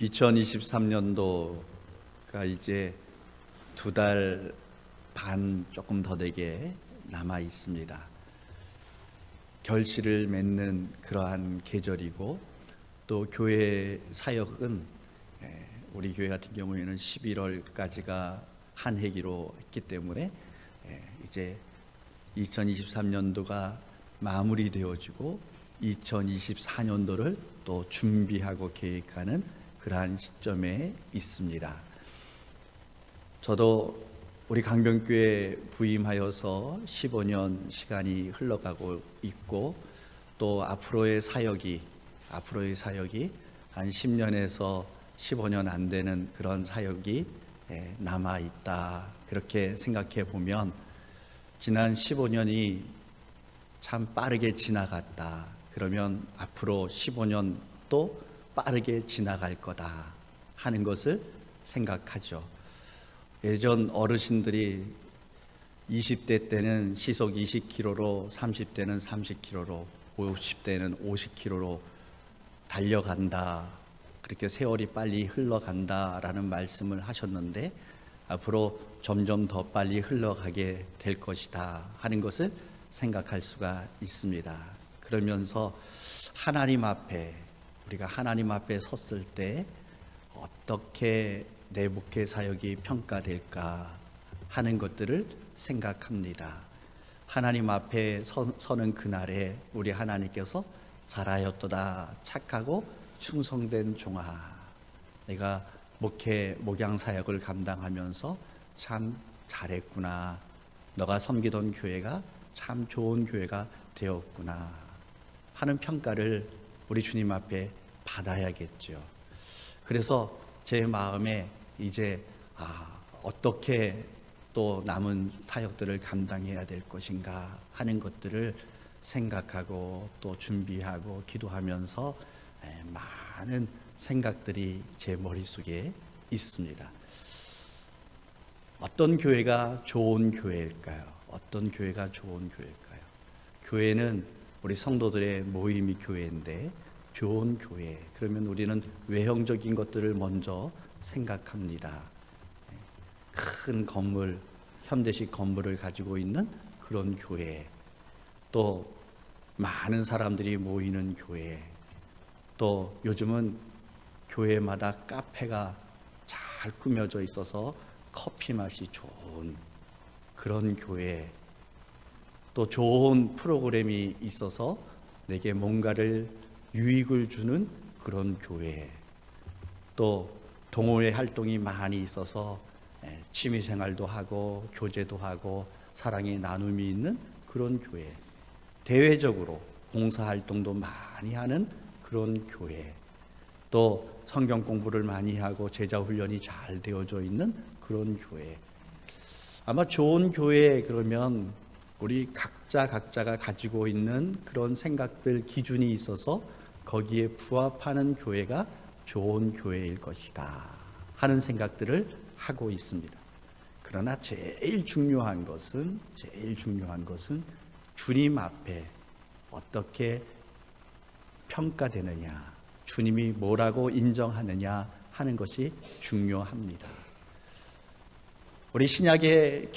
2023년도가 이제 2달 반 조금 더 되게 남아 있습니다. 결실을 맺는 그러한 계절이고, 또 교회 사역은 우리 교회 같은 경우에는 11월까지가 한 해기로 했기 때문에 이제 2023년도가 마무리되어지고 2024년도를 또 준비하고 계획하는 그러한 시점에 있습니다. 저도 우리 강변교회 부임하여서 15년 시간이 흘러가고 있고, 또 앞으로의 사역이 한 10년에서 15년 안 되는 그런 사역이 남아 있다, 그렇게 생각해 보면 지난 15년이 참 빠르게 지나갔다, 그러면 앞으로 15년 또 빠르게 지나갈 거다 하는 것을 생각하죠. 예전 어르신들이 20대 때는 시속 20km로, 30대는 30km로, 50대는 50km로 달려간다, 그렇게 세월이 빨리 흘러간다라는 말씀을 하셨는데, 앞으로 점점 더 빨리 흘러가게 될 것이다 하는 것을 생각할 수가 있습니다. 그러면서 우리가 하나님 앞에 섰을 때 어떻게 내 목회 사역이 평가될까 하는 것들을 생각합니다. 하나님 앞에 서는 그날에 우리 하나님께서 잘하였도다, 착하고 충성된 종아, 내가 목양 사역을 감당하면서 참 잘했구나, 너가 섬기던 교회가 참 좋은 교회가 되었구나 하는 평가를 우리 주님 앞에 받아야겠죠. 그래서 제 마음에 이제 어떻게 또 남은 사역들을 감당해야 될 것인가 하는 것들을 생각하고 또 준비하고 기도하면서 많은 생각들이 제 머릿속에 있습니다. 어떤 교회가 좋은 교회일까요? 어떤 교회가 좋은 교회일까요? 교회는 우리 성도들의 모임이 교회인데, 좋은 교회, 그러면 우리는 외형적인 것들을 먼저 생각합니다. 큰 건물, 현대식 건물을 가지고 있는 그런 교회, 또 많은 사람들이 모이는 교회, 또 요즘은 교회마다 카페가 잘 꾸며져 있어서 커피 맛이 좋은 그런 교회, 또 좋은 프로그램이 있어서 내게 뭔가를 유익을 주는 그런 교회, 또 동호회 활동이 많이 있어서 취미생활도 하고 교제도 하고 사랑의 나눔이 있는 그런 교회, 대외적으로 봉사활동도 많이 하는 그런 교회, 또 성경 공부를 많이 하고 제자훈련이 잘 되어져 있는 그런 교회. 아마 좋은 교회 그러면 우리 각자가 가지고 있는 그런 생각들, 기준이 있어서 거기에 부합하는 교회가 좋은 교회일 것이다 하는 생각들을 하고 있습니다. 그러나 제일 중요한 것은 주님 앞에 어떻게 평가되느냐, 주님이 뭐라고 인정하느냐 하는 것이 중요합니다. 우리 신약의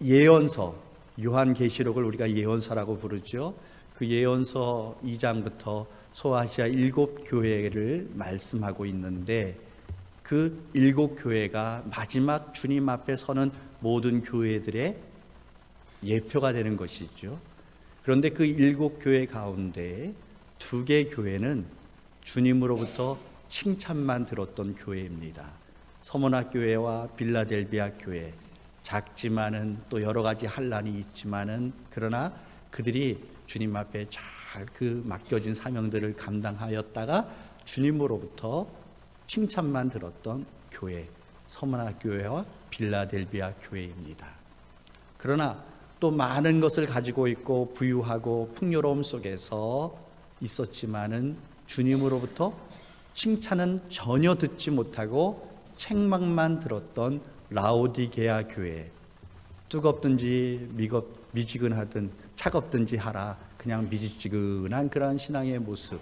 예언서, 요한계시록을 우리가 예언서라고 부르죠. 그 예언서 2장부터 소아시아 7교회를 말씀하고 있는데, 그 7교회가 마지막 주님 앞에 서는 모든 교회들의 예표가 되는 것이죠. 그런데 그 7교회 가운데 2개 교회는 주님으로부터 칭찬만 들었던 교회입니다. 서머나 교회와 빌라델비아 교회, 작지만은 또 여러 가지 환난이 있지만은, 그러나 그들이 주님 앞에 잘 그 맡겨진 사명들을 감당하였다가 주님으로부터 칭찬만 들었던 교회, 서머나 교회와 빌라델비아 교회입니다. 그러나 또 많은 것을 가지고 있고 부유하고 풍요로움 속에서 있었지만은 주님으로부터 칭찬은 전혀 듣지 못하고 책망만 들었던 라오디게아 교회, 뜨겁든지 미지근하든 차갑든지 하라, 그냥 미지근한 그러한 신앙의 모습.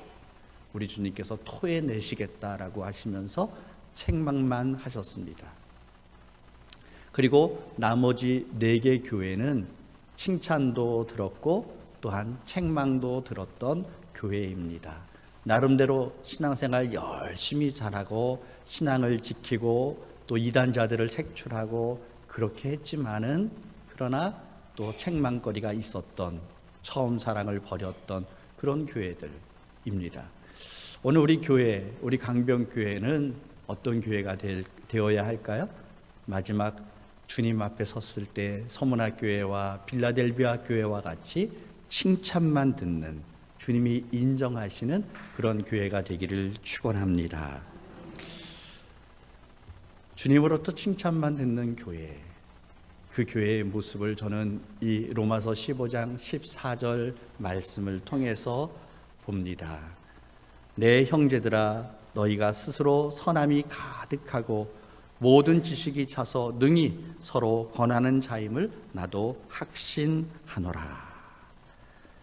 우리 주님께서 토해내시겠다라고 하시면서 책망만 하셨습니다. 그리고 나머지 4개 교회는 칭찬도 들었고 또한 책망도 들었던 교회입니다. 나름대로 신앙생활 열심히 잘하고 신앙을 지키고 또 이단자들을 색출하고 그렇게 했지만은 그러나 또 책망거리가 있었던, 처음 사랑을 버렸던 그런 교회들입니다. 오늘 우리 교회, 우리 강병교회는 어떤 교회가 되어야 할까요? 마지막 주님 앞에 섰을 때 서문화 교회와 빌라델비아 교회와 같이 칭찬만 듣는, 주님이 인정하시는 그런 교회가 되기를 축원합니다. 주님으로부터 칭찬만 듣는 교회, 그 교회의 모습을 저는 이 로마서 15장 14절 말씀을 통해서 봅니다. 내 형제들아, 너희가 스스로 선함이 가득하고 모든 지식이 차서 능히 서로 권하는 자임을 나도 확신하노라.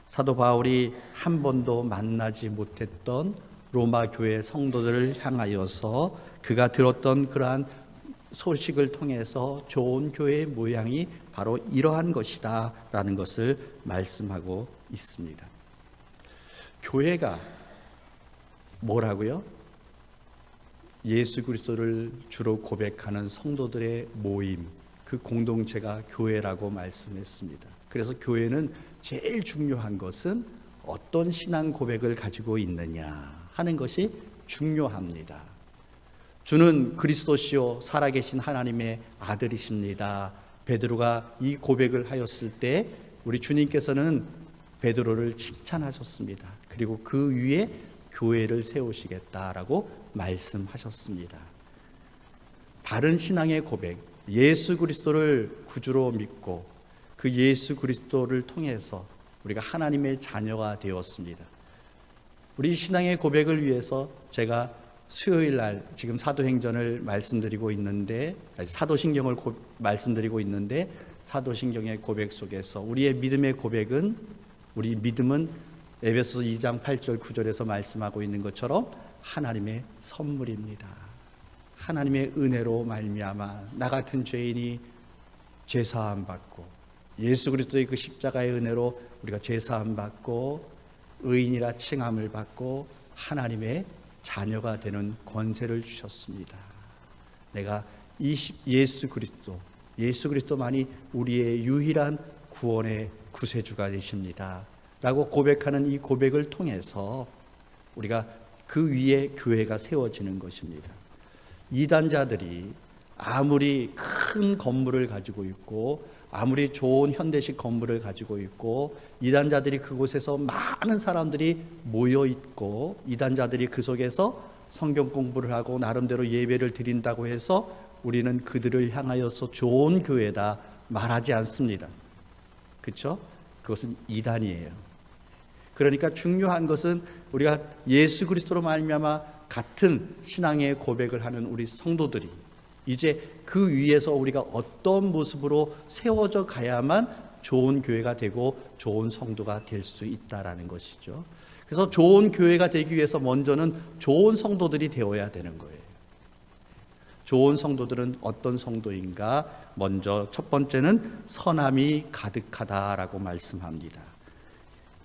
사도 바울이 한 번도 만나지 못했던 로마 교회 성도들을 향하여서 그가 들었던 그러한 소식을 통해서 좋은 교회의 모양이 바로 이러한 것이다 라는 것을 말씀하고 있습니다. 교회가 뭐라고요? 예수 그리스도를 주로 고백하는 성도들의 모임, 그 공동체가 교회라고 말씀했습니다. 그래서 교회는 제일 중요한 것은 어떤 신앙 고백을 가지고 있느냐 하는 것이 중요합니다. 주는 그리스도시요 살아계신 하나님의 아들이십니다. 베드로가 이 고백을 하였을 때 우리 주님께서는 베드로를 칭찬하셨습니다. 그리고 그 위에 교회를 세우시겠다라고 말씀하셨습니다. 바른 신앙의 고백, 예수 그리스도를 구주로 믿고 그 예수 그리스도를 통해서 우리가 하나님의 자녀가 되었습니다. 우리 신앙의 고백을 위해서 제가 수요일 날 지금 사도행전을 말씀드리고 있는데, 사도신경을 말씀드리고 있는데, 사도신경의 고백 속에서 우리의 믿음의 고백은, 우리 믿음은 에베소서 2장 8절 9절에서 말씀하고 있는 것처럼 하나님의 선물입니다. 하나님의 은혜로 말미암아 나 같은 죄인이 죄사함 받고 예수 그리스도의 그 십자가의 은혜로 우리가 죄사함 받고 의인이라 칭함을 받고 하나님의 자녀가 되는 권세를 주셨습니다. 내가 예수 그리스도만이 우리의 유일한 구원의 구세주가 되십니다 라고 고백하는 이 고백을 통해서 우리가 그 위에 교회가 세워지는 것입니다. 이단자들이 아무리 큰 건물을 가지고 있고 아무리 좋은 현대식 건물을 가지고 있고 이단자들이 그곳에서 많은 사람들이 모여 있고 이단자들이 그 속에서 성경 공부를 하고 나름대로 예배를 드린다고 해서 우리는 그들을 향하여서 좋은 교회다 말하지 않습니다. 그렇죠? 그것은 이단이에요. 그러니까 중요한 것은 우리가 예수 그리스도로 말미암아 같은 신앙의 고백을 하는 우리 성도들이 이제 그 위에서 우리가 어떤 모습으로 세워져 가야만 좋은 교회가 되고 좋은 성도가 될 수 있다라는 것이죠. 그래서 좋은 교회가 되기 위해서 먼저는 좋은 성도들이 되어야 되는 거예요. 좋은 성도들은 어떤 성도인가? 먼저 첫 번째는 선함이 가득하다라고 말씀합니다.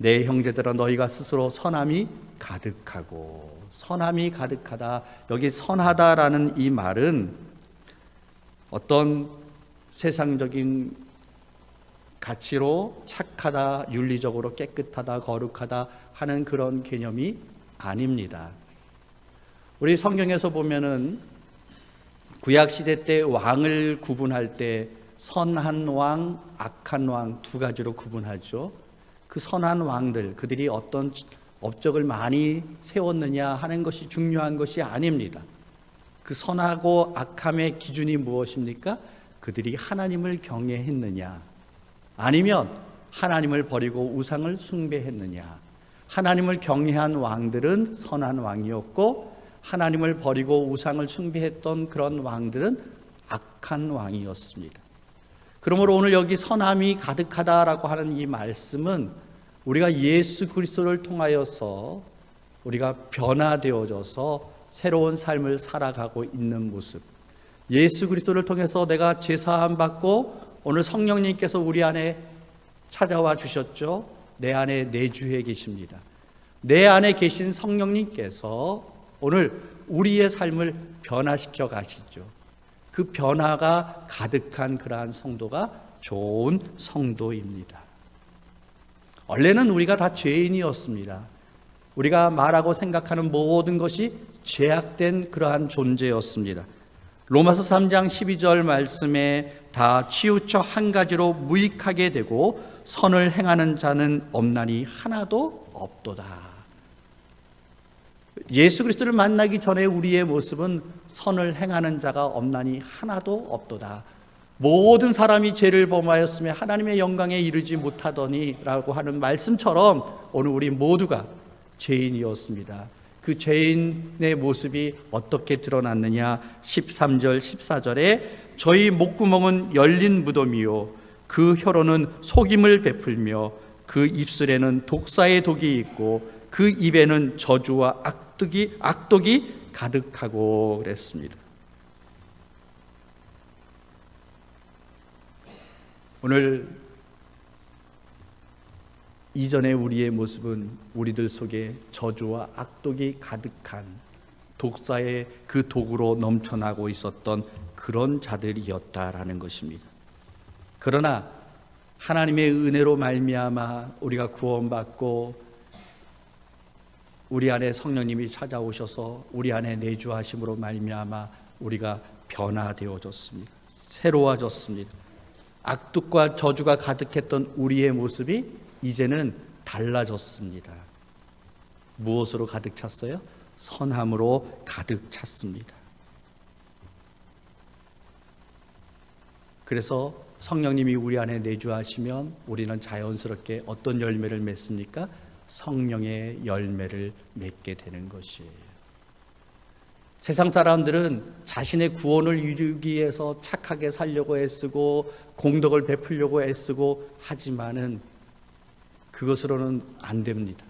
내 형제들아 너희가 스스로 선함이 가득하고, 선함이 가득하다. 여기 선하다라는 이 말은 어떤 세상적인 가치로 착하다, 윤리적으로 깨끗하다, 거룩하다 하는 그런 개념이 아닙니다. 우리 성경에서 보면은 구약시대 때 왕을 구분할 때 선한 왕, 악한 왕 두 가지로 구분하죠. 그 선한 왕들, 그들이 어떤 업적을 많이 세웠느냐 하는 것이 중요한 것이 아닙니다. 그 선하고 악함의 기준이 무엇입니까? 그들이 하나님을 경외했느냐, 아니면 하나님을 버리고 우상을 숭배했느냐. 하나님을 경외한 왕들은 선한 왕이었고 하나님을 버리고 우상을 숭배했던 그런 왕들은 악한 왕이었습니다. 그러므로 오늘 여기 선함이 가득하다라고 하는 이 말씀은 우리가 예수 그리스도를 통하여서 우리가 변화되어져서 새로운 삶을 살아가고 있는 모습, 예수 그리스도를 통해서 내가 제사함 받고 오늘 성령님께서 우리 안에 찾아와 주셨죠. 내 안에 내주해 계십니다. 내 안에 계신 성령님께서 오늘 우리의 삶을 변화시켜 가시죠. 그 변화가 가득한 그러한 성도가 좋은 성도입니다. 원래는 우리가 다 죄인이었습니다. 우리가 말하고 생각하는 모든 것이 죄악된 그러한 존재였습니다. 로마서 3장 12절 말씀에 다 치우쳐 한 가지로 무익하게 되고 선을 행하는 자는 없나니 하나도 없도다. 예수 그리스도를 만나기 전에 우리의 모습은 선을 행하는 자가 없나니 하나도 없도다. 모든 사람이 죄를 범하였으며 하나님의 영광에 이르지 못하더니 라고 하는 말씀처럼 오늘 우리 모두가 죄인이었습니다. 그 죄인의 모습이 어떻게 드러났느냐. 13절 14절에 저희 목구멍은 열린 무덤이요 그 혀로는 속임을 베풀며 그 입술에는 독사의 독이 있고 그 입에는 저주와 악독이 가득하고 그랬습니다. 오늘 이전에 우리의 모습은 우리들 속에 저주와 악독이 가득한 독사의 그 독으로 넘쳐나고 있었던 그런 자들이었다라는 것입니다. 그러나 하나님의 은혜로 말미암아 우리가 구원받고 우리 안에 성령님이 찾아오셔서 우리 안에 내주하심으로 말미암아 우리가 변화되어졌습니다. 새로워졌습니다. 악독과 저주가 가득했던 우리의 모습이 이제는 달라졌습니다. 무엇으로 가득 찼어요? 선함으로 가득 찼습니다. 그래서 성령님이 우리 안에 내주하시면 우리는 자연스럽게 어떤 열매를 맺습니까? 성령의 열매를 맺게 되는 것이에요. 세상 사람들은 자신의 구원을 이루기 위해서 착하게 살려고 애쓰고 공덕을 베풀려고 애쓰고 하지만은 그것으로는 안 됩니다.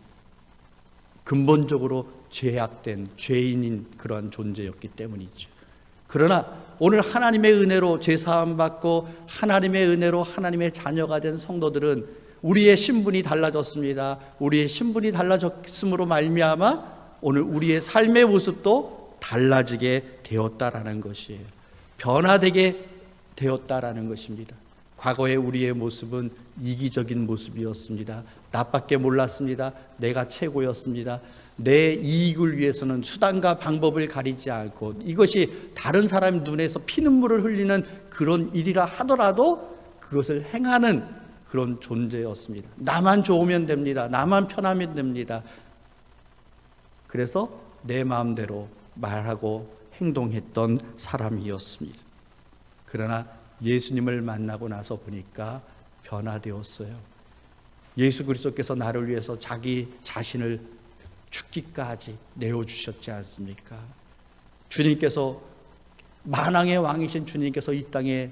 근본적으로 죄악된 죄인인 그러한 존재였기 때문이죠. 그러나 오늘 하나님의 은혜로 제사함 받고 하나님의 은혜로 하나님의 자녀가 된 성도들은 우리의 신분이 달라졌습니다. 우리의 신분이 달라졌음으로 말미암아 오늘 우리의 삶의 모습도 달라지게 되었다라는 것이에요. 변화되게 되었다라는 것입니다. 과거에 우리의 모습은 이기적인 모습이었습니다. 나밖에 몰랐습니다. 내가 최고였습니다. 내 이익을 위해서는 수단과 방법을 가리지 않고 이것이 다른 사람 눈에서 피눈물을 흘리는 그런 일이라 하더라도 그것을 행하는 그런 존재였습니다. 나만 좋으면 됩니다. 나만 편하면 됩니다. 그래서 내 마음대로 말하고 행동했던 사람이었습니다. 그러나 예수님을 만나고 나서 보니까 변화되었어요. 예수 그리스도께서 나를 위해서 자기 자신을 죽기까지 내어주셨지 않습니까? 주님께서 만왕의 왕이신 주님께서 이 땅에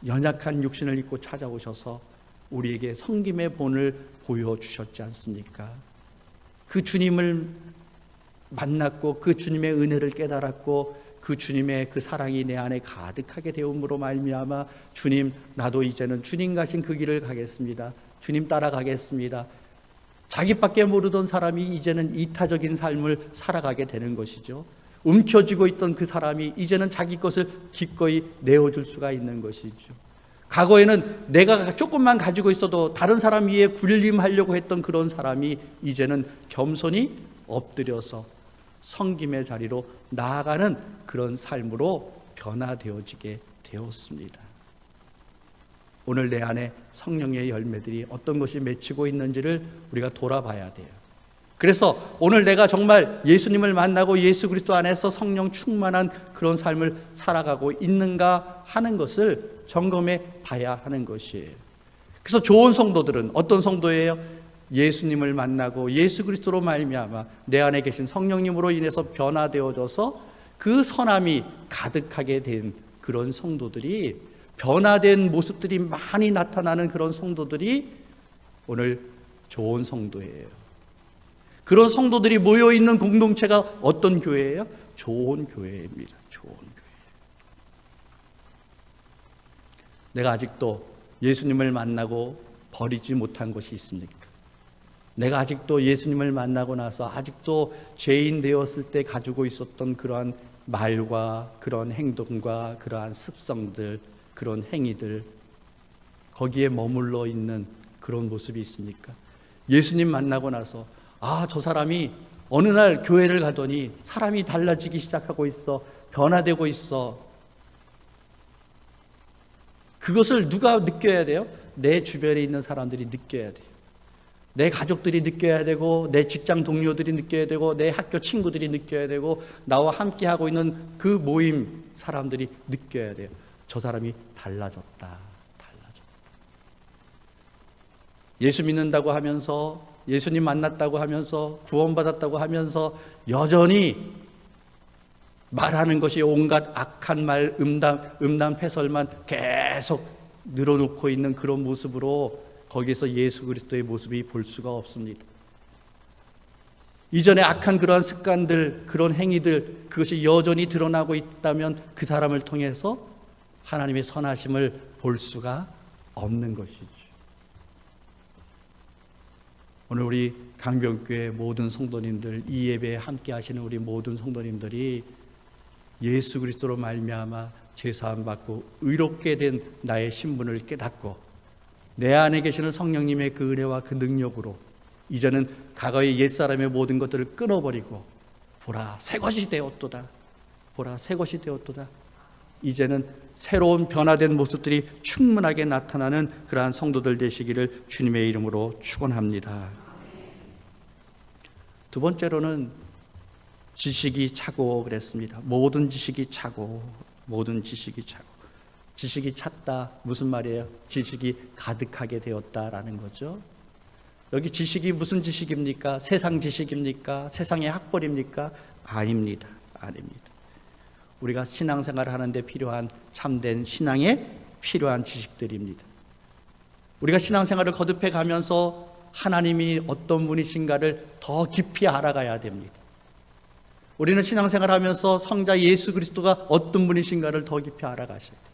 연약한 육신을 입고 찾아오셔서 우리에게 섬김의 본을 보여주셨지 않습니까? 그 주님을 만났고 그 주님의 은혜를 깨달았고 그 주님의 그 사랑이 내 안에 가득하게 되음으로 말미암아 주님, 나도 이제는 주님 가신 그 길을 가겠습니다. 주님 따라가겠습니다. 자기밖에 모르던 사람이 이제는 이타적인 삶을 살아가게 되는 것이죠. 움켜쥐고 있던 그 사람이 이제는 자기 것을 기꺼이 내어줄 수가 있는 것이죠. 과거에는 내가 조금만 가지고 있어도 다른 사람 위에 군림하려고 했던 그런 사람이 이제는 겸손히 엎드려서 섬김의 자리로 나아가는 그런 삶으로 변화되어지게 되었습니다. 오늘 내 안에 성령의 열매들이 어떤 것이 맺히고 있는지를 우리가 돌아봐야 돼요. 그래서 오늘 내가 정말 예수님을 만나고 예수 그리스도 안에서 성령 충만한 그런 삶을 살아가고 있는가 하는 것을 점검해 봐야 하는 것이에요. 그래서 좋은 성도들은 어떤 성도예요? 예수님을 만나고 예수 그리스도로 말미암아 내 안에 계신 성령님으로 인해서 변화되어져서 그 선함이 가득하게 된 그런 성도들이, 변화된 모습들이 많이 나타나는 그런 성도들이 오늘 좋은 성도예요. 그런 성도들이 모여있는 공동체가 어떤 교회예요? 좋은 교회입니다. 좋은 교회. 내가 아직도 예수님을 만나고 버리지 못한 것이 있습니까? 내가 아직도 예수님을 만나고 나서 아직도 죄인 되었을 때 가지고 있었던 그러한 말과 그런 행동과 그러한 습성들, 그런 행위들, 거기에 머물러 있는 그런 모습이 있습니까? 예수님 만나고 나서 저 사람이 어느 날 교회를 가더니 사람이 달라지기 시작하고 있어. 변화되고 있어. 그것을 누가 느껴야 돼요? 내 주변에 있는 사람들이 느껴야 돼요. 내 가족들이 느껴야 되고, 내 직장 동료들이 느껴야 되고, 내 학교 친구들이 느껴야 되고, 나와 함께 하고 있는 그 모임 사람들이 느껴야 돼요. 저 사람이 달라졌다. 예수 믿는다고 하면서, 예수님 만났다고 하면서, 구원받았다고 하면서 여전히 말하는 것이 온갖 악한 말, 음담패설만 계속 늘어놓고 있는 그런 모습으로 거기에서 예수 그리스도의 모습이 볼 수가 없습니다. 이전에 악한 그러한 습관들, 그런 행위들, 그것이 여전히 드러나고 있다면 그 사람을 통해서 하나님의 선하심을 볼 수가 없는 것이죠. 오늘 우리 강변교회 모든 성도님들, 이 예배에 함께 하시는 우리 모든 성도님들이 예수 그리스도로 말미암아 죄사함 받고 의롭게 된 나의 신분을 깨닫고 내 안에 계시는 성령님의 그 은혜와 그 능력으로 이제는 과거의 옛사람의 모든 것들을 끊어버리고 보라 새것이 되었도다. 보라 새것이 되었도다. 이제는 새로운 변화된 모습들이 충분하게 나타나는 그러한 성도들 되시기를 주님의 이름으로 축원합니다. 두 번째로는 지식이 차고 그랬습니다. 모든 지식이 차고, 모든 지식이 차고. 지식이 찼다 무슨 말이에요? 지식이 가득하게 되었다라는 거죠. 여기 지식이 무슨 지식입니까? 세상 지식입니까? 세상의 학벌입니까? 아닙니다. 아닙니다. 우리가 신앙생활을 하는데 필요한 참된 신앙에 필요한 지식들입니다. 우리가 신앙생활을 거듭해 가면서 하나님이 어떤 분이신가를 더 깊이 알아가야 됩니다. 우리는 신앙생활을 하면서 성자 예수 그리스도가 어떤 분이신가를 더 깊이 알아가셔야 돼요.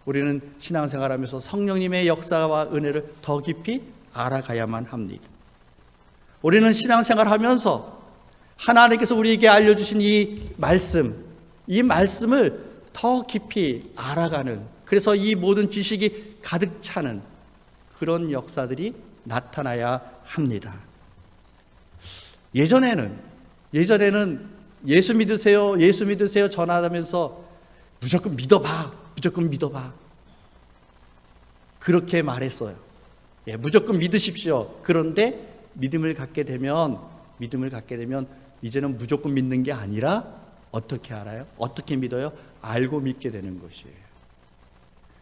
우리는 신앙생활을 하면서 성령님의 역사와 은혜를 더 깊이 알아가야만 합니다. 우리는 신앙생활을 하면서 하나님께서 우리에게 알려주신 이 말씀을 더 깊이 알아가는, 그래서 이 모든 지식이 가득 차는 그런 역사들이 나타나야 합니다. 예전에는 예수 믿으세요 전하면서 무조건 믿어봐 그렇게 말했어요. 무조건 믿으십시오. 그런데 믿음을 갖게 되면 이제는 무조건 믿는 게 아니라 어떻게 알아요? 어떻게 믿어요? 알고 믿게 되는 것이에요.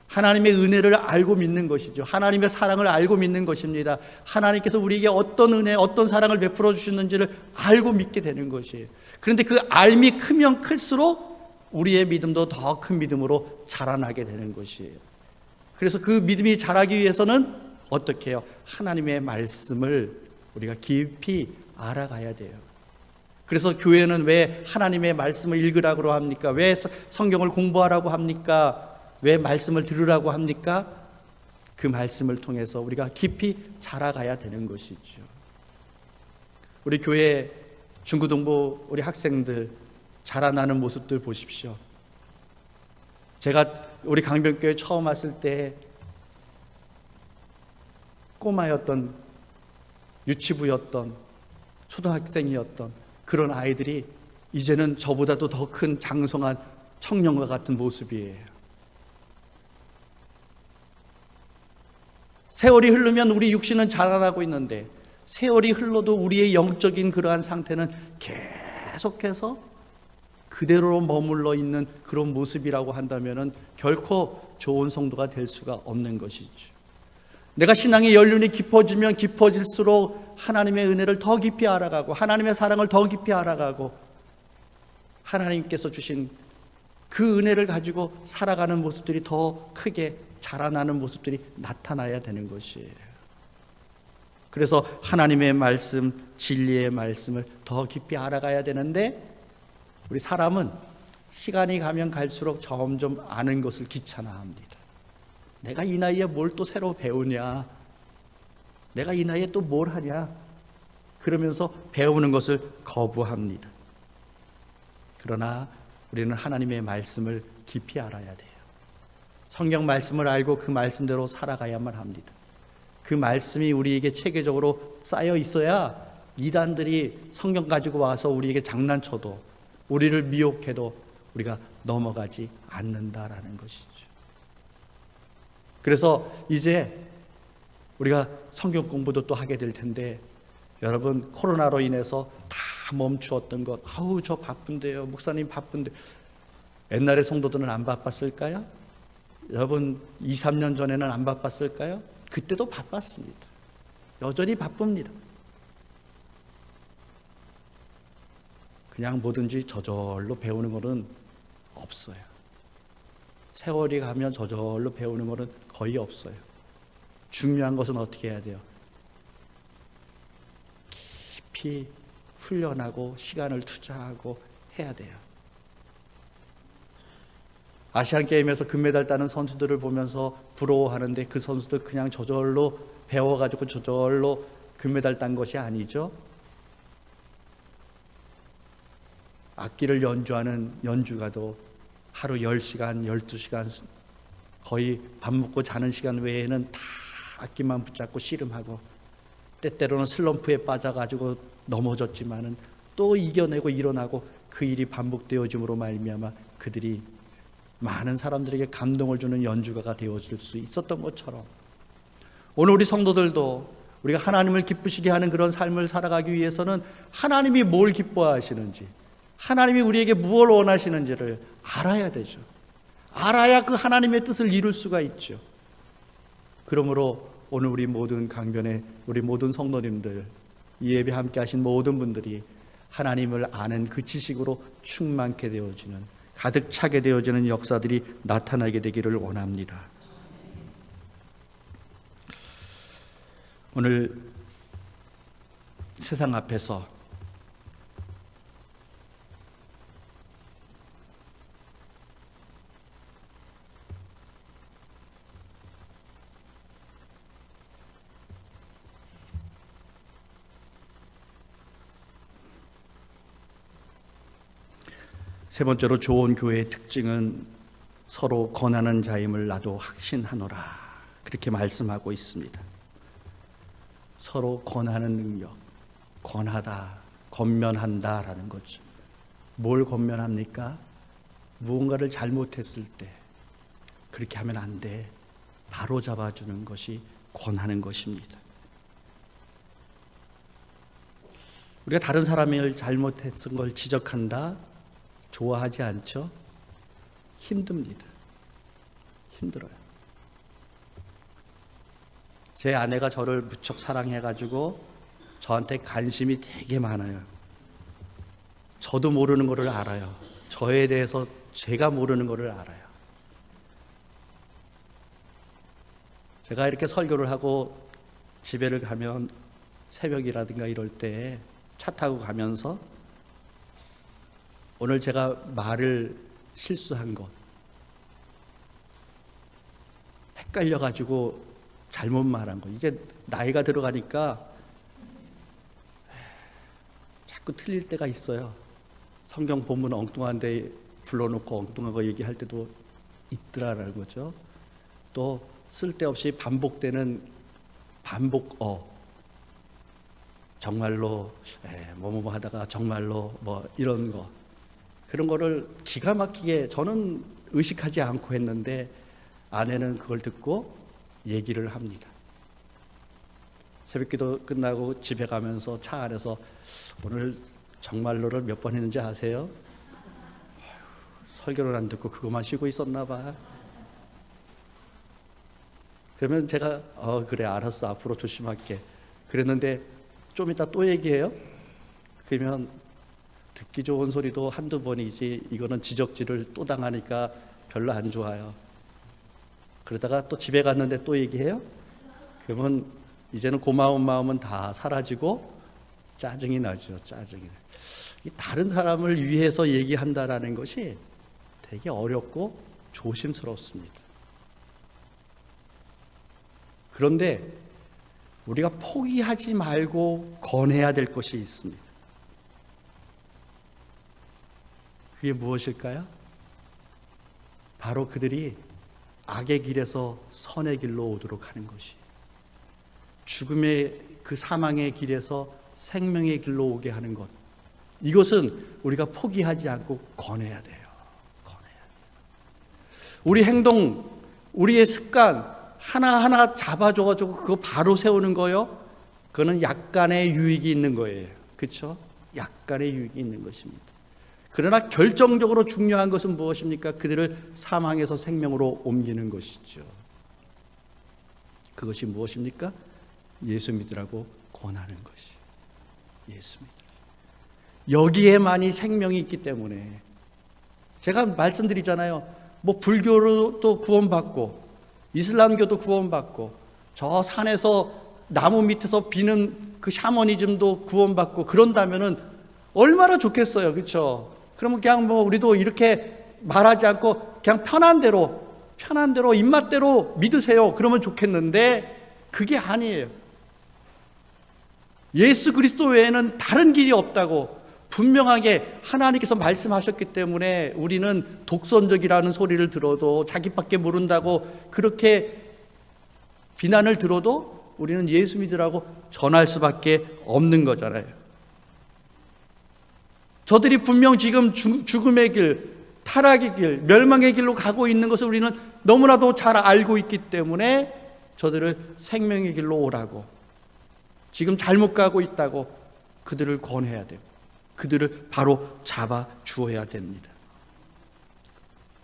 하나님의 은혜를 알고 믿는 것이죠. 하나님의 사랑을 알고 믿는 것입니다. 하나님께서 우리에게 어떤 은혜, 어떤 사랑을 베풀어 주셨는지를 알고 믿게 되는 것이에요. 그런데 그 알미 크면 클수록 우리의 믿음도 더 큰 믿음으로 자라나게 되는 것이에요. 그래서 그 믿음이 자라기 위해서는 어떻게 해요? 하나님의 말씀을 우리가 깊이 알아가야 돼요. 그래서 교회는 왜 하나님의 말씀을 읽으라고 합니까? 왜 성경을 공부하라고 합니까? 왜 말씀을 들으라고 합니까? 그 말씀을 통해서 우리가 깊이 자라가야 되는 것이죠. 우리 교회 중고등부 우리 학생들 자라나는 모습들 보십시오. 제가 우리 강변교회 처음 왔을 때 꼬마였던, 유치부였던, 초등학생이었던 그런 아이들이 이제는 저보다도 더 큰 장성한 청년과 같은 모습이에요. 세월이 흐르면 우리 육신은 자라나고 있는데 세월이 흘러도 우리의 영적인 그러한 상태는 계속해서 그대로 머물러 있는 그런 모습이라고 한다면 결코 좋은 성도가 될 수가 없는 것이죠. 내가 신앙의 연륜이 깊어지면 깊어질수록 하나님의 은혜를 더 깊이 알아가고 하나님의 사랑을 더 깊이 알아가고 하나님께서 주신 그 은혜를 가지고 살아가는 모습들이 더 크게 자라나는 모습들이 나타나야 되는 것이에요. 그래서 하나님의 말씀, 진리의 말씀을 더 깊이 알아가야 되는데, 우리 사람은 시간이 가면 갈수록 점점 아는 것을 귀찮아합니다. 내가 이 나이에 뭘 또 새로 배우냐, 내가 이 나이에 또 뭘 하냐, 그러면서 배우는 것을 거부합니다. 그러나 우리는 하나님의 말씀을 깊이 알아야 돼요. 성경 말씀을 알고 그 말씀대로 살아가야만 합니다. 그 말씀이 우리에게 체계적으로 쌓여 있어야 이단들이 성경 가지고 와서 우리에게 장난쳐도, 우리를 미혹해도 우리가 넘어가지 않는다라는 것이죠. 그래서 이제 우리가 성경 공부도 또 하게 될 텐데, 여러분, 코로나로 인해서 다 멈추었던 것, 아우 저 바쁜데요, 목사님 바쁜데, 옛날에 성도들은 안 바빴을까요? 여러분 2, 3년 전에는 안 바빴을까요? 그때도 바빴습니다. 여전히 바쁩니다. 그냥 뭐든지 저절로 배우는 것은 없어요. 세월이 가면 저절로 배우는 것은 거의 없어요. 중요한 것은 어떻게 해야 돼요? 깊이 훈련하고 시간을 투자하고 해야 돼요. 아시안게임에서 금메달 따는 선수들을 보면서 부러워하는데, 그 선수들 그냥 저절로 배워가지고 저절로 금메달 딴 것이 아니죠. 악기를 연주하는 연주가도 하루 10시간, 12시간 거의 밥 먹고 자는 시간 외에는 다 악기만 붙잡고 씨름하고, 때때로는 슬럼프에 빠져가지고 넘어졌지만은 또 이겨내고 일어나고, 그 일이 반복되어짐으로 말미암아 그들이 많은 사람들에게 감동을 주는 연주가가 되어줄 수 있었던 것처럼, 오늘 우리 성도들도 우리가 하나님을 기쁘시게 하는 그런 삶을 살아가기 위해서는 하나님이 뭘 기뻐하시는지, 하나님이 우리에게 무엇을 원하시는지를 알아야 되죠. 알아야 그 하나님의 뜻을 이룰 수가 있죠. 그러므로 오늘 우리 모든 강변에 우리 모든 성도님들, 이 예배 함께 하신 모든 분들이 하나님을 아는 그 지식으로 충만케 되어지는, 가득 차게 되어지는 역사들이 나타나게 되기를 원합니다. 오늘 세상 앞에서 세 번째로, 좋은 교회의 특징은 서로 권하는 자임을 나도 확신하노라, 그렇게 말씀하고 있습니다. 서로 권하는 능력, 권하다, 권면한다라는 거죠. 뭘 권면합니까? 무언가를 잘못했을 때 그렇게 하면 안 돼, 바로 잡아주는 것이 권하는 것입니다. 우리가 다른 사람이 잘못했던 걸 지적한다, 좋아하지 않죠? 힘듭니다. 힘들어요. 제 아내가 저를 무척 사랑해가지고 저한테 관심이 되게 많아요. 저도 모르는 것을 알아요. 저에 대해서 제가 모르는 것을 알아요. 제가 이렇게 설교를 하고 집에를 가면 새벽이라든가 이럴 때 차 타고 가면서, 오늘 제가 말을 실수한 것, 헷갈려가지고 잘못 말한 거, 이제 나이가 들어가니까 자꾸 틀릴 때가 있어요. 성경 본문 엉뚱한데 불러놓고 엉뚱한 거 얘기할 때도 있더라라는 거죠. 또 쓸데없이 반복되는 반복어, 정말로 뭐뭐 하다가 정말로 뭐 이런 거, 그런 거를 기가 막히게 저는 의식하지 않고 했는데, 아내는 그걸 듣고 얘기를 합니다. 새벽기도 끝나고 집에 가면서 차 안에서 오늘 정말로를 몇 번 했는지 아세요? 설교를 안 듣고 그것만 쉬고 있었나 봐. 그러면 제가 그래 알았어, 앞으로 조심할게 그랬는데, 좀 이따 또 얘기해요. 그러면 듣기 좋은 소리도 한두 번이지, 이거는 지적질을 또 당하니까 별로 안 좋아요. 그러다가 또 집에 갔는데 또 얘기해요. 그러면 이제는 고마운 마음은 다 사라지고 짜증이 나죠. 짜증이. 다른 사람을 위해서 얘기한다라는 것이 되게 어렵고 조심스럽습니다. 그런데 우리가 포기하지 말고 권해야 될 것이 있습니다. 그게 무엇일까요? 바로 그들이 악의 길에서 선의 길로 오도록 하는 것이, 죽음의 그 사망의 길에서 생명의 길로 오게 하는 것, 이것은 우리가 포기하지 않고 권해야 돼요. 권해야 돼요. 우리 행동, 우리의 습관 하나하나 잡아줘가지고 그거 바로 세우는 거요, 그거는 약간의 유익이 있는 거예요. 그렇죠? 약간의 유익이 있는 것입니다. 그러나 결정적으로 중요한 것은 무엇입니까? 그들을 사망에서 생명으로 옮기는 것이죠. 그것이 무엇입니까? 예수 믿으라고 권하는 것이. 예수 믿으라. 여기에만이 생명이 있기 때문에, 제가 말씀드리잖아요. 뭐 불교로도 구원받고 이슬람교도 구원받고 저 산에서 나무 밑에서 비는 그 샤머니즘도 구원받고 그런다면은 얼마나 좋겠어요. 그렇죠? 그러면 그냥 뭐 우리도 이렇게 말하지 않고 그냥 편한 대로 입맛대로 믿으세요. 그러면 좋겠는데 그게 아니에요. 예수 그리스도 외에는 다른 길이 없다고 분명하게 하나님께서 말씀하셨기 때문에 우리는 독선적이라는 소리를 들어도, 자기밖에 모른다고 그렇게 비난을 들어도 우리는 예수 믿으라고 전할 수밖에 없는 거잖아요. 저들이 분명 지금 죽음의 길, 타락의 길, 멸망의 길로 가고 있는 것을 우리는 너무나도 잘 알고 있기 때문에 저들을 생명의 길로 오라고, 지금 잘못 가고 있다고 그들을 권해야 되고 그들을 바로 잡아 주어야 됩니다.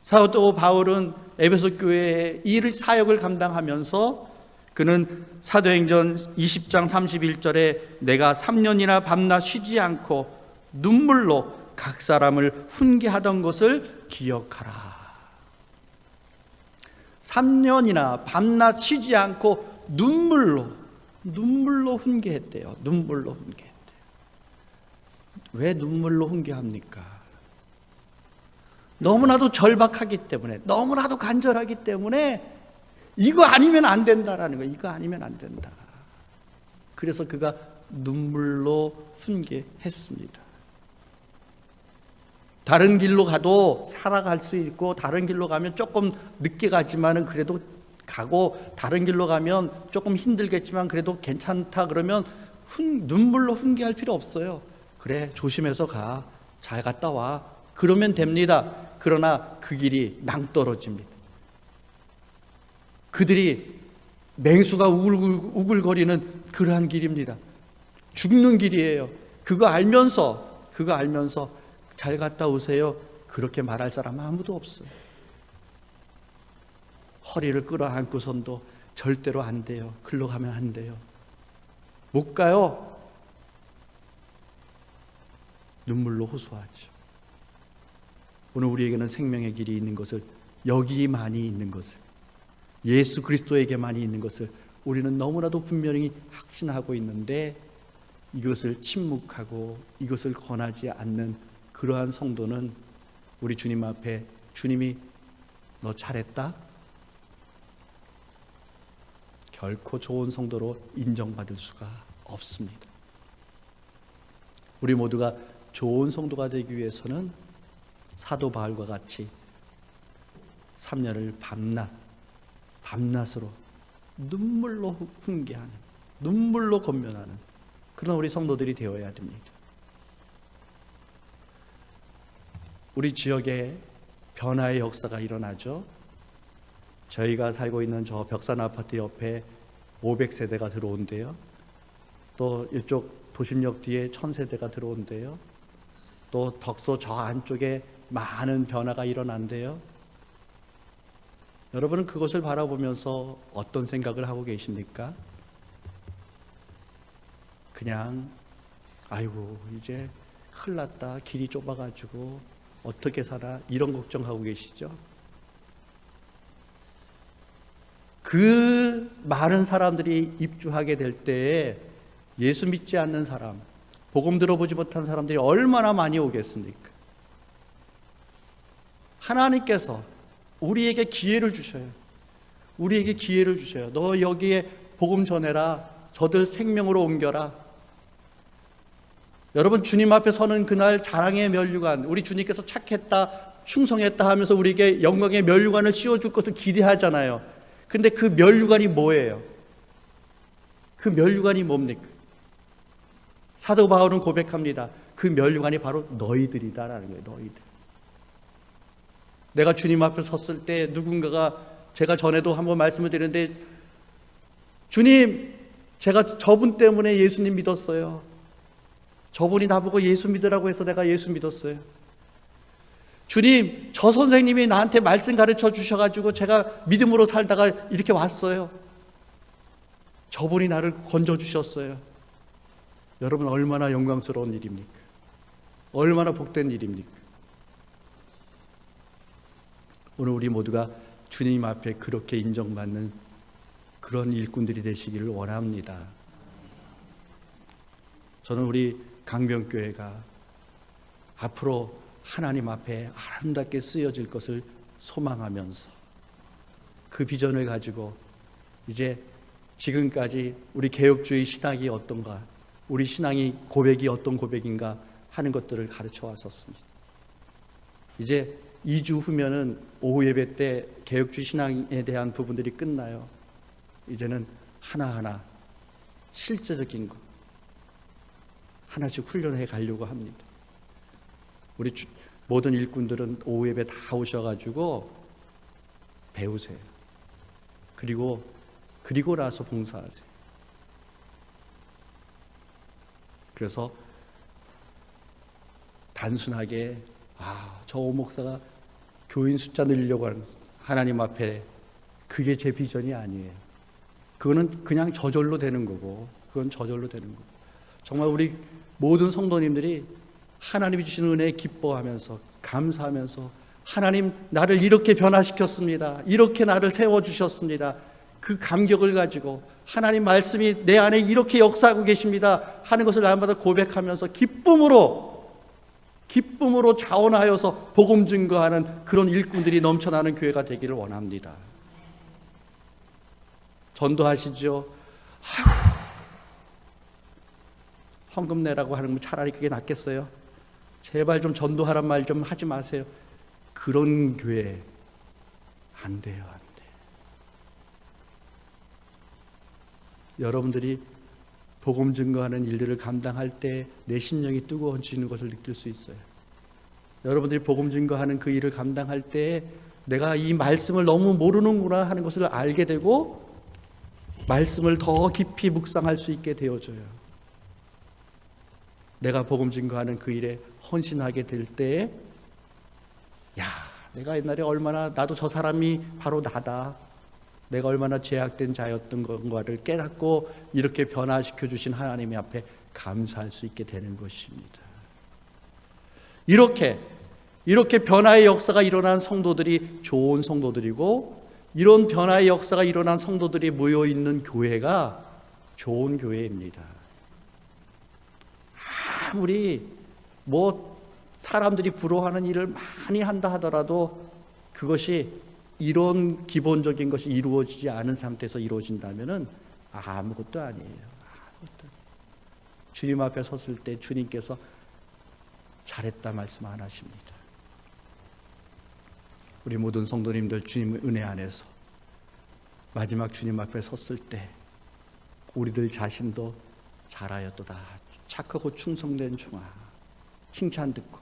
사도 바울은 에베소 교회의 이 사역을 감당하면서 그는 사도행전 20장 31절에 내가 3년이나 밤낮 쉬지 않고 눈물로 각 사람을 훈계하던 것을 기억하라. 3년이나 밤낮 쉬지 않고 눈물로 훈계했대요. 눈물로 훈계했대요. 왜 눈물로 훈계합니까? 너무나도 절박하기 때문에, 너무나도 간절하기 때문에 이거 아니면 안 된다라는 거예요. 이거 아니면 안 된다. 그래서 그가 눈물로 훈계했습니다. 다른 길로 가도 살아갈 수 있고, 다른 길로 가면 조금 늦게 가지만은 그래도 가고, 다른 길로 가면 조금 힘들겠지만 그래도 괜찮다 그러면 눈물로 훈계할 필요 없어요. 그래, 조심해서 가, 잘 갔다 와, 그러면 됩니다. 그러나 그 길이 낭떠러집니다. 그들이 맹수가 우글거리는 그러한 길입니다. 죽는 길이에요. 그거 알면서 잘 갔다 오세요, 그렇게 말할 사람 아무도 없어요. 허리를 끌어안고선도 절대로 안 돼요. 글로 가면 안 돼요. 못 가요. 눈물로 호소하죠. 오늘 우리에게는 생명의 길이 있는 것을, 여기만이 있는 것을, 예수 그리스도에게만이 있는 것을 우리는 너무나도 분명히 확신하고 있는데, 이것을 침묵하고 이것을 권하지 않는 그러한 성도는 우리 주님 앞에 주님이 너 잘했다? 결코 좋은 성도로 인정받을 수가 없습니다. 우리 모두가 좋은 성도가 되기 위해서는 사도 바울과 같이 3년을 밤낮으로 눈물로 훈계하는, 눈물로 권면하는 그런 우리 성도들이 되어야 됩니다. 우리 지역에 변화의 역사가 일어나죠. 저희가 살고 있는 저 벽산 아파트 옆에 500세대가 들어온대요. 또 이쪽 도심역 뒤에 1000세대가 들어온대요. 또 덕소 저 안쪽에 많은 변화가 일어난대요. 여러분은 그것을 바라보면서 어떤 생각을 하고 계십니까? 그냥 아이고 이제 큰일 났다, 길이 좁아가지고 어떻게 살아, 이런 걱정하고 계시죠? 그 많은 사람들이 입주하게 될 때에 예수 믿지 않는 사람, 복음 들어보지 못한 사람들이 얼마나 많이 오겠습니까? 하나님께서 우리에게 기회를 주셔요. 우리에게 기회를 주셔요. 너 여기에 복음 전해라. 저들 생명으로 옮겨라. 여러분, 주님 앞에 서는 그날 자랑의 면류관, 우리 주님께서 착했다, 충성했다 하면서 우리에게 영광의 면류관을 씌워줄 것을 기대하잖아요. 근데 그 면류관이 뭐예요? 그 면류관이 뭡니까? 사도 바울은 고백합니다. 그 면류관이 바로 너희들이다라는 거예요. 너희들. 내가 주님 앞에 섰을 때 누군가가, 제가 전에도 한번 말씀을 드렸는데, 주님, 제가 저분 때문에 예수님 믿었어요. 저분이 나보고 예수 믿으라고 해서 내가 예수 믿었어요. 주님, 저 선생님이 나한테 말씀 가르쳐 주셔가지고 제가 믿음으로 살다가 이렇게 왔어요. 저분이 나를 건져주셨어요. 여러분, 얼마나 영광스러운 일입니까? 얼마나 복된 일입니까? 오늘 우리 모두가 주님 앞에 그렇게 인정받는 그런 일꾼들이 되시기를 원합니다. 저는 우리 강변교회가 앞으로 하나님 앞에 아름답게 쓰여질 것을 소망하면서 그 비전을 가지고 이제 지금까지 우리 개혁주의 신학이 어떤가, 우리 신앙이 고백이 어떤 고백인가 하는 것들을 가르쳐 왔었습니다. 이제 2주 후면은 오후 예배 때 개혁주의 신앙에 대한 부분들이 끝나요. 이제는 하나하나 실제적인 것 하나씩 훈련해 가려고 합니다. 우리 모든 일꾼들은 오후 예배 다 오셔가지고 배우세요. 그리고 나서 봉사하세요. 그래서 단순하게 저 오목사가 교인 숫자 늘리려고 하는, 하나님 앞에 그게 제 비전이 아니에요. 그거는 그냥 저절로 되는 거고, 그건 저절로 되는 거고, 정말 우리 모든 성도님들이 하나님이 주시는 은혜에 기뻐하면서 감사하면서, 하나님 나를 이렇게 변화시켰습니다, 이렇게 나를 세워주셨습니다, 그 감격을 가지고 하나님 말씀이 내 안에 이렇게 역사하고 계십니다 하는 것을 날마다 고백하면서 기쁨으로 자원하여서 복음 증거하는 그런 일꾼들이 넘쳐나는 교회가 되기를 원합니다. 전도하시죠. 헌금 내라고 하는 거 차라리 그게 낫겠어요? 제발 좀 전도하란 말 좀 하지 마세요. 그런 교회 안 돼요, 안 돼. 여러분들이 복음 증거하는 일들을 감당할 때 내 심령이 뜨거워지는 것을 느낄 수 있어요. 여러분들이 복음 증거하는 그 일을 감당할 때 내가 이 말씀을 너무 모르는구나 하는 것을 알게 되고 말씀을 더 깊이 묵상할 수 있게 되어져요. 내가 복음 증거하는 그 일에 헌신하게 될 때에 내가 옛날에 얼마나, 나도 저 사람이 바로 나다, 내가 얼마나 죄악된 자였던 건가를 깨닫고 이렇게 변화시켜 주신 하나님 앞에 감사할 수 있게 되는 것입니다. 이렇게 변화의 역사가 일어난 성도들이 좋은 성도들이고, 이런 변화의 역사가 일어난 성도들이 모여있는 교회가 좋은 교회입니다. 아무리 사람들이 부러워하는 일을 많이 한다 하더라도 그것이 이런 기본적인 것이 이루어지지 않은 상태에서 이루어진다면 아무것도 아니에요. 주님 앞에 섰을 때 주님께서 잘했다 말씀 안 하십니다. 우리 모든 성도님들 주님의 은혜 안에서 마지막 주님 앞에 섰을 때 우리들 자신도 잘하였도다, 착하고 충성된 종아, 칭찬 듣고,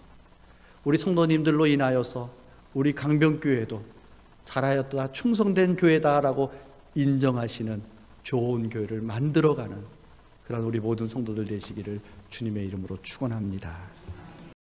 우리 성도님들로 인하여서 우리 강변교회도 잘하였다, 충성된 교회다라고 인정하시는 좋은 교회를 만들어가는 그런 우리 모든 성도들 되시기를 주님의 이름으로 축원합니다.